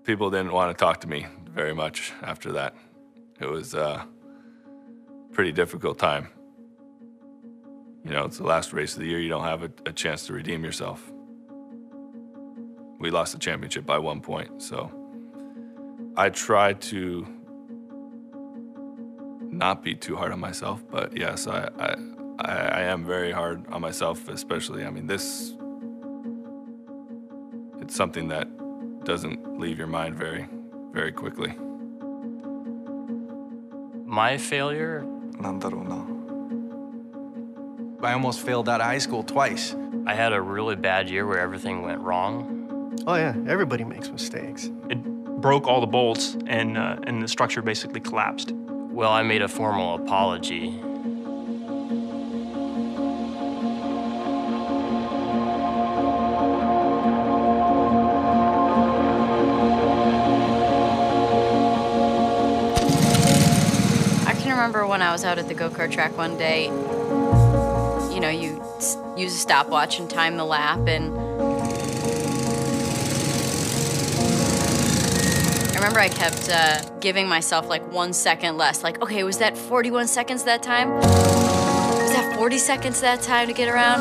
People didn't want to talk to me very much after that. It was a pretty difficult time. You know, it's the last race of the year. You don't have a chance to redeem yourself. We lost the championship by 1 point, so I tried to not be too hard on myself, but yes, I am very hard on myself, especially, I mean, it's something that doesn't leave your mind very, very quickly. My failure? I almost failed out of high school twice. I had a really bad year where everything went wrong. Oh yeah, everybody makes mistakes. It broke all the bolts and the structure basically collapsed. Well, I made a formal apology. I can remember when I was out at the go-kart track one day, you know, you use a stopwatch and time the lap, and I remember I kept giving myself like 1 second less. Like, okay, was that 41 seconds that time? Was that 40 seconds that time to get around?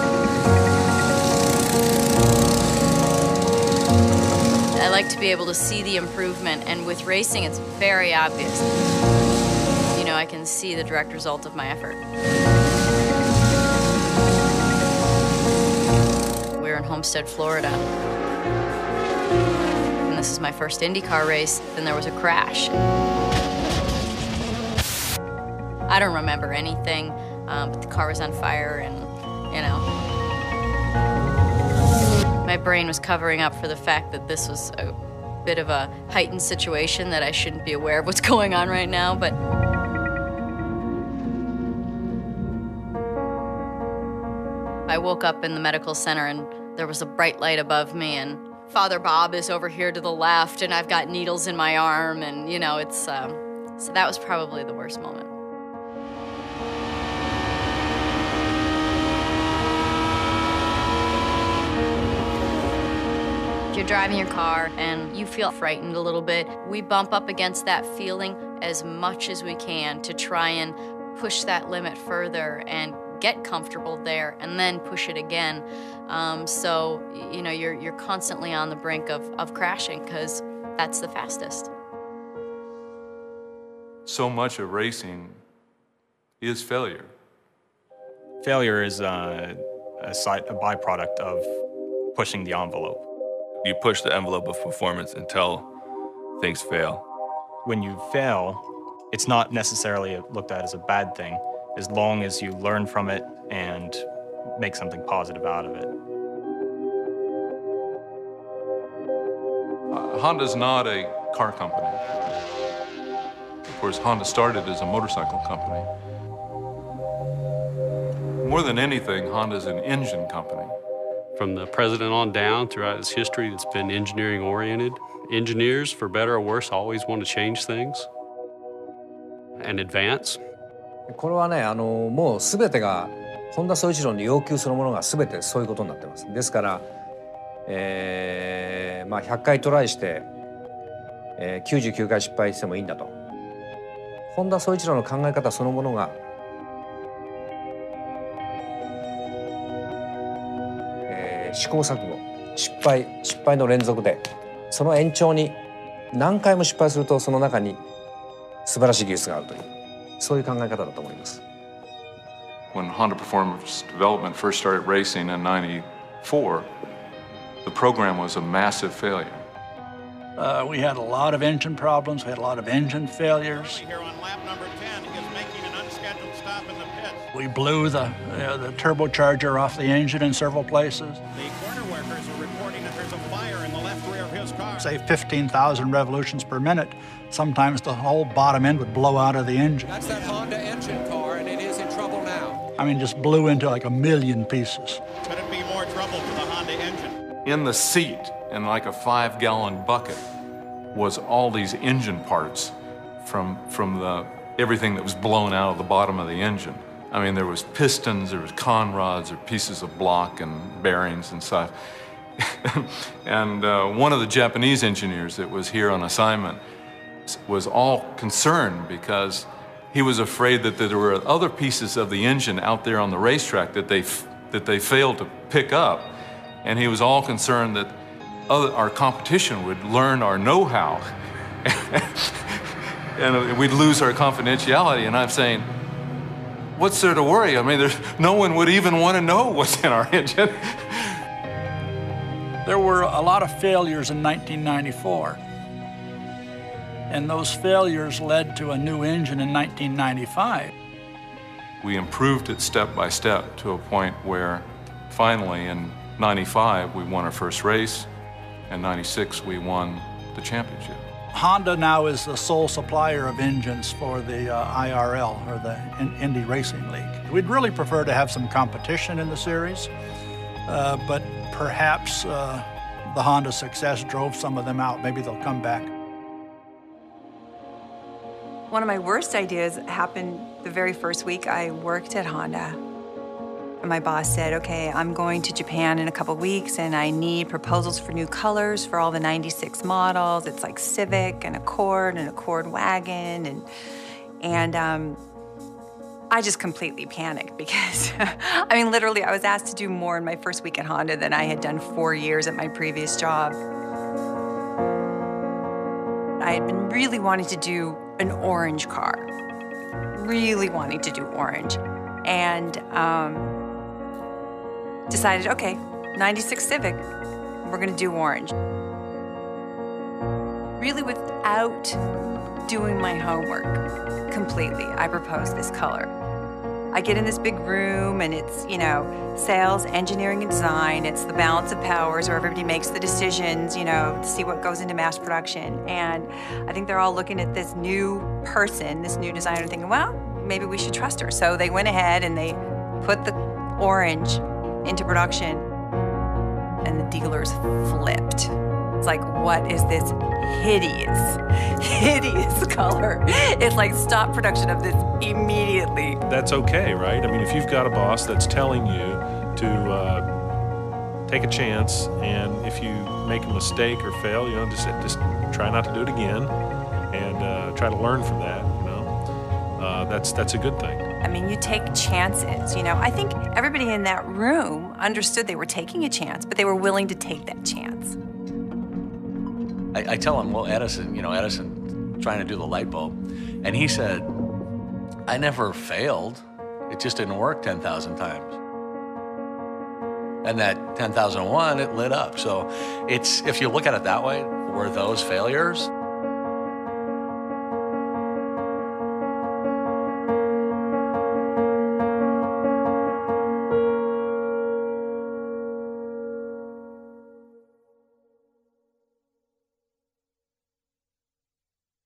I like to be able to see the improvement, and with racing, it's very obvious. You know, I can see the direct result of my effort. We're in Homestead, Florida. This is my first IndyCar race, then there was a crash. I don't remember anything, but the car was on fire, and, you know. My brain was covering up for the fact that this was a bit of a heightened situation, that I shouldn't be aware of what's going on right now, but I woke up in the medical center, and there was a bright light above me, and Father Bob is over here to the left, and I've got needles in my arm, and, you know, it's, so that was probably the worst moment. You're driving your car, and you feel frightened a little bit. We bump up against that feeling as much as we can to try and push that limit further and get comfortable there, and then push it again. So, you know, you're constantly on the brink of crashing, because that's the fastest. So much of racing is failure. Failure is a byproduct of pushing the envelope. You push the envelope of performance until things fail. When you fail, it's not necessarily looked at as a bad thing, as long as you learn from it and make something positive out of it. Honda's not a car company. Of course, Honda started as a motorcycle company. More than anything, Honda's an engine company. From the president on down, throughout its history, it's been engineering-oriented. Engineers, for better or worse, always want to change things and advance. これはね、もう全てが本田宗一郎の要求するものが全てそういうことになってます。ですから、まあ100回トライして、99回失敗してもいいんだと。本田宗一郎の考え方そのものが、試行錯誤、失敗の連続で、その延長に何回も失敗するとその中に素晴らしい技術があるという。そういう考え方だと思います。When Honda Performance Development first started racing in '94, the program was a massive failure. We had a lot of engine problems. We had a lot of engine failures. Here on lap number 10 is making an unscheduled stop in the pits. We blew the turbocharger off the engine in several places. The corner workers are reporting that there's a fire in the left rear of his car. Say 15,000 revolutions per minute. Sometimes the whole bottom end would blow out of the engine. That's that Honda engine car, and it is in trouble now. I mean, just blew into like 1,000,000 pieces. Could it be more trouble for the Honda engine? In the seat, in like a 5-gallon bucket, was all these engine parts from everything that was blown out of the bottom of the engine. I mean, there was pistons, there was conrods, or pieces of block and bearings and stuff. And one of the Japanese engineers that was here on assignment was all concerned because he was afraid that there were other pieces of the engine out there on the racetrack that they failed to pick up. And he was all concerned that our competition would learn our know-how and we'd lose our confidentiality. And I'm saying, what's there to worry? I mean, no one would even want to know what's in our engine. There were a lot of failures in 1994. And those failures led to a new engine in 1995. We improved it step by step to a point where finally in 95 we won our first race, and 96 we won the championship. Honda now is the sole supplier of engines for the IRL, or the Indy Racing League. We'd really prefer to have some competition in the series, but perhaps the Honda success drove some of them out. Maybe they'll come back. One of my worst ideas happened the very first week I worked at Honda. And my boss said, okay, I'm going to Japan in a couple weeks and I need proposals for new colors for all the 96 models. It's like Civic and Accord wagon. And I just completely panicked because, I mean, literally I was asked to do more in my first week at Honda than I had done 4 years at my previous job. I had been really wanting to do an orange car, really wanting to do orange. And decided, okay, 96 Civic, we're gonna do orange. Really without doing my homework completely, I proposed this color. I get in this big room and it's, you know, sales, engineering, and design. It's the balance of powers where everybody makes the decisions, you know, to see what goes into mass production. And I think they're all looking at this new person, this new designer, thinking, well, maybe we should trust her. So they went ahead and they put the orange into production and the dealers flipped. It's like, what is this hideous color? It's like, stop production of this immediately. That's okay, right? I mean, if you've got a boss that's telling you to take a chance, and if you make a mistake or fail, you know, just try not to do it again, and try to learn from that, you know, that's a good thing. I mean, you take chances, you know. I think everybody in that room understood they were taking a chance, but they were willing to take that chance. I tell him, well, Edison trying to do the light bulb, and he said, I never failed. It just didn't work 10,000 times. And that 10,001, it lit up. So it's, if you look at it that way, were those failures?